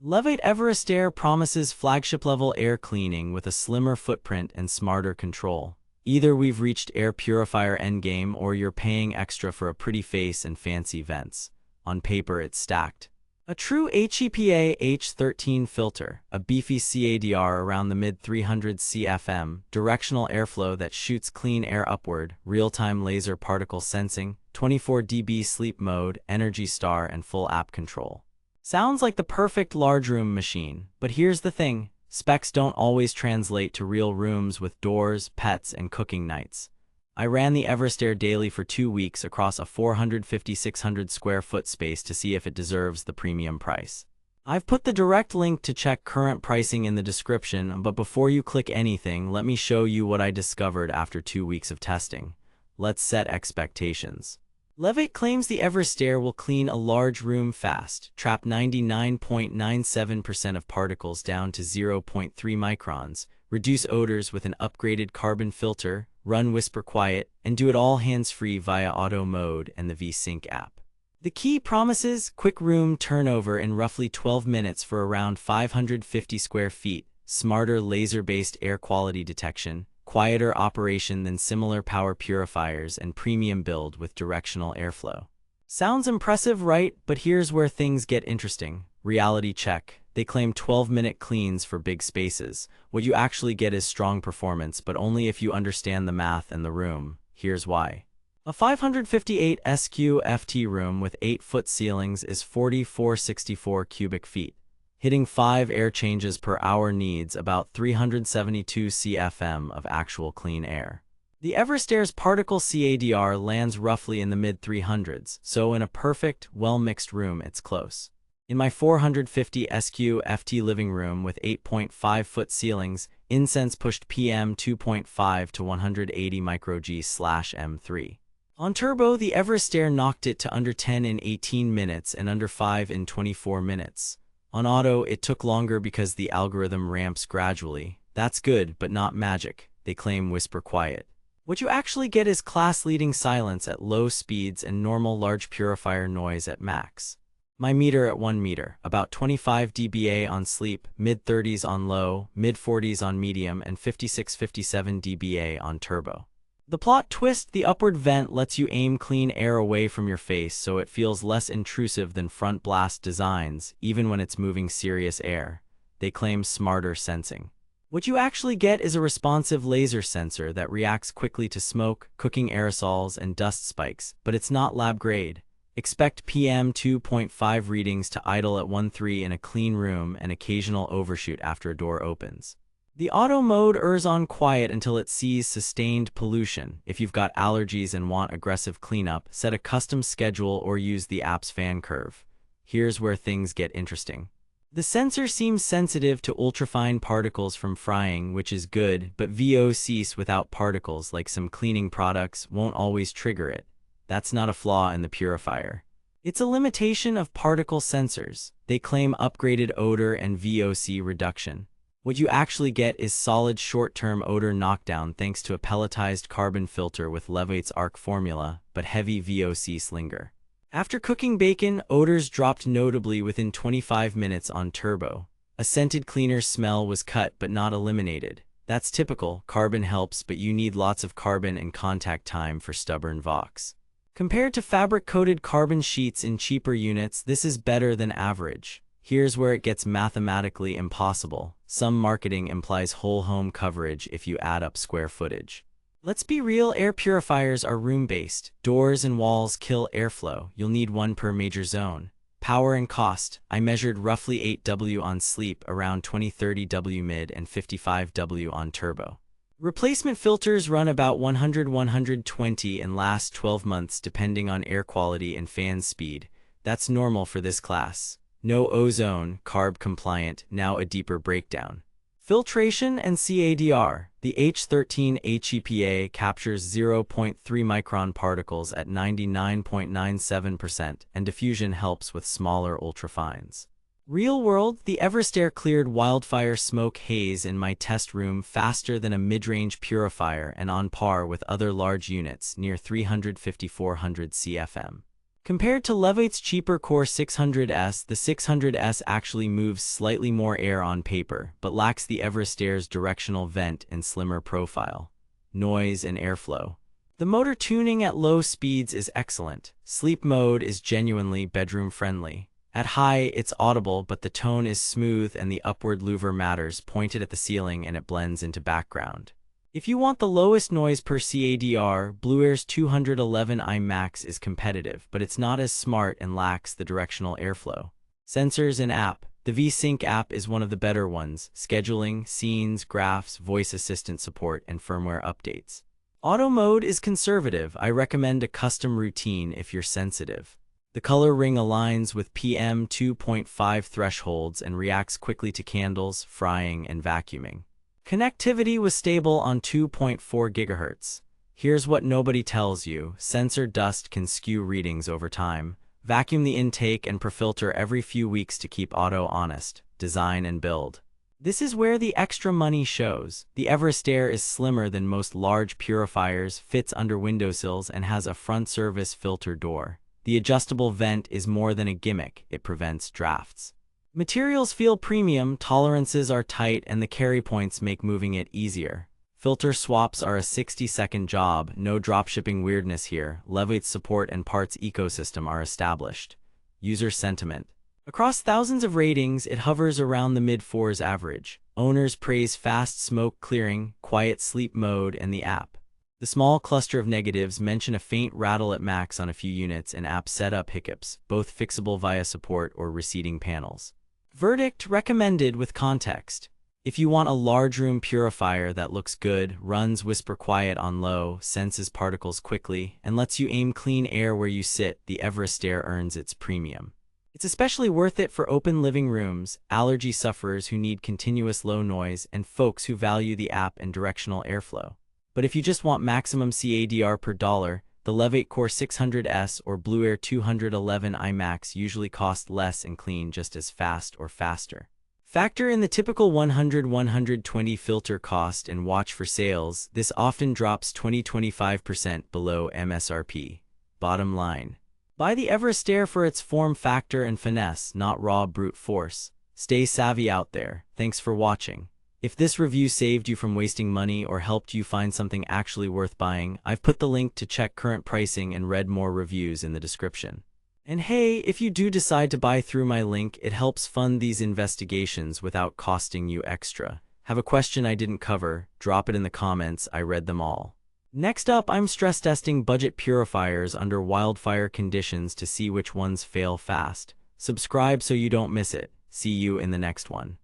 Levoit EverestAir promises flagship-level air cleaning with a slimmer footprint and smarter control. Either we've reached air purifier endgame or you're paying extra for a pretty face and fancy vents. On paper, it's stacked. A true HEPA H13 filter, a beefy CADR around the mid-300s CFM, directional airflow that shoots clean air upward, real-time laser particle sensing, 24 dB sleep mode, Energy Star, and full app control. Sounds like the perfect large room machine, but here's the thing. Specs don't always translate to real rooms with doors, pets, and cooking nights. I ran the EverestAir daily for 2 weeks across a 450-600 square foot space to see if it deserves the premium price. I've put the direct link to check current pricing in the description, but before you click anything, let me show you what I discovered after 2 weeks of testing. Let's set expectations. Levoit claims the EverestAir will clean a large room fast, trap 99.97% of particles down to 0.3 microns, reduce odors with an upgraded carbon filter, run whisper quiet, and do it all hands-free via auto mode and the V-Sync app. The key promises quick room turnover in roughly 12 minutes for around 550 square feet, smarter laser-based air quality detection, quieter operation than similar power purifiers, and premium build with directional airflow. Sounds impressive, right? But here's where things get interesting. Reality check. They claim 12-minute cleans for big spaces. What you actually get is strong performance, but only if you understand the math and the room. Here's why. A 558 SQ/FT room with 8-foot ceilings is 4,464 cubic feet. Hitting 5 air changes per hour needs about 372 CFM of actual clean air. The EverestAir's particle CADR lands roughly in the mid-300s, so in a perfect, well-mixed room it's close. In my 450 SQ/FT living room with 8.5-foot ceilings, incense pushed PM 2.5 to 180 microg/M3. On turbo, the EverestAir knocked it to under 10 in 18 minutes and under 5 in 24 minutes. On auto, it took longer because the algorithm ramps gradually. That's good, but not magic. They claim whisper quiet. What you actually get is class-leading silence at low speeds and normal large purifier noise at max. My meter at 1 meter, about 25 dBA on sleep, mid-30s on low, mid-40s on medium, and 56-57 dBA on turbo. The plot twist: the upward vent lets you aim clean air away from your face so it feels less intrusive than front blast designs, even when it's moving serious air. They claim smarter sensing. What you actually get is a responsive laser sensor that reacts quickly to smoke, cooking aerosols, and dust spikes, but it's not lab grade. Expect PM 2.5 readings to idle at 1.3 in a clean room and occasional overshoot after a door opens. The auto mode errs on quiet until it sees sustained pollution. If you've got allergies and want aggressive cleanup, set a custom schedule or use the app's fan curve. Here's where things get interesting. The sensor seems sensitive to ultrafine particles from frying, which is good, but VOCs without particles, like some cleaning products, won't always trigger it. That's not a flaw in the purifier. It's a limitation of particle sensors. They claim upgraded odor and VOC reduction. What you actually get is solid short-term odor knockdown thanks to a pelletized carbon filter with Levoit's ARC formula, but heavy VOC slinger. After cooking bacon, odors dropped notably within 25 minutes on turbo. A scented cleaner smell was cut but not eliminated. That's typical. Carbon helps, but you need lots of carbon and contact time for stubborn Vox. Compared to fabric-coated carbon sheets in cheaper units, this is better than average. Here's where it gets mathematically impossible. Some marketing implies whole home coverage if you add up square footage. Let's be real, air purifiers are room-based. Doors and walls kill airflow. You'll need one per major zone. Power and cost. I measured roughly 8 W on sleep, around 20-30 W mid, and 55 W on turbo. Replacement filters run about 100-120 and last 12 months depending on air quality and fan speed. That's normal for this class. No ozone, carb compliant, now a deeper breakdown. Filtration and CADR. The H13 HEPA captures 0.3 micron particles at 99.97%, and diffusion helps with smaller ultrafines. Real world, the EverestAir cleared wildfire smoke haze in my test room faster than a mid-range purifier and on par with other large units near 350-400 CFM. Compared to Levoit's cheaper Core 600S, the 600S actually moves slightly more air on paper, but lacks the EverestAir's directional vent and slimmer profile, noise, and airflow. The motor tuning at low speeds is excellent. Sleep mode is genuinely bedroom-friendly. At high, it's audible, but the tone is smooth and the upward louver matters, pointed at the ceiling, and it blends into background. If you want the lowest noise per CADR, BlueAir's 211i Max is competitive, but it's not as smart and lacks the directional airflow. Sensors and app. The V-Sync app is one of the better ones. Scheduling, scenes, graphs, voice assistant support, and firmware updates. Auto mode is conservative. I recommend a custom routine if you're sensitive. The color ring aligns with PM 2.5 thresholds and reacts quickly to candles, frying, and vacuuming. Connectivity was stable on 2.4 GHz. Here's what nobody tells you. Sensor dust can skew readings over time. Vacuum the intake and profilter every few weeks to keep auto honest. Design and build. This is where the extra money shows. The EverestAir is slimmer than most large purifiers, fits under windowsills, and has a front service filter door. The adjustable vent is more than a gimmick, it prevents drafts. Materials feel premium, tolerances are tight, and the carry points make moving it easier. Filter swaps are a 60-second job, no dropshipping weirdness here. Levoit's support and parts ecosystem are established. User sentiment. Across thousands of ratings, it hovers around the mid-4s average. Owners praise fast smoke clearing, quiet sleep mode, and the app. The small cluster of negatives mention a faint rattle at max on a few units and app setup hiccups, both fixable via support or receding panels. Verdict: recommended with context. If you want a large room purifier that looks good, runs whisper quiet on low, senses particles quickly, and lets you aim clean air where you sit, the EverestAir earns its premium. It's especially worth it for open living rooms, allergy sufferers who need continuous low noise, and folks who value the app and directional airflow. But if you just want maximum CADR per dollar, the Levoit Core 600S or BlueAir 211i Max usually cost less and clean just as fast or faster. Factor in the typical 100-120 filter cost and watch for sales. This often drops 20-25% below MSRP. Bottom line. Buy the EverestAir for its form factor and finesse, not raw brute force. Stay savvy out there. Thanks for watching. If this review saved you from wasting money or helped you find something actually worth buying, I've put the link to check current pricing and read more reviews in the description. And hey, if you do decide to buy through my link, it helps fund these investigations without costing you extra. Have a question I didn't cover? Drop it in the comments, I read them all. Next up, I'm stress testing budget purifiers under wildfire conditions to see which ones fail fast. Subscribe so you don't miss it. See you in the next one.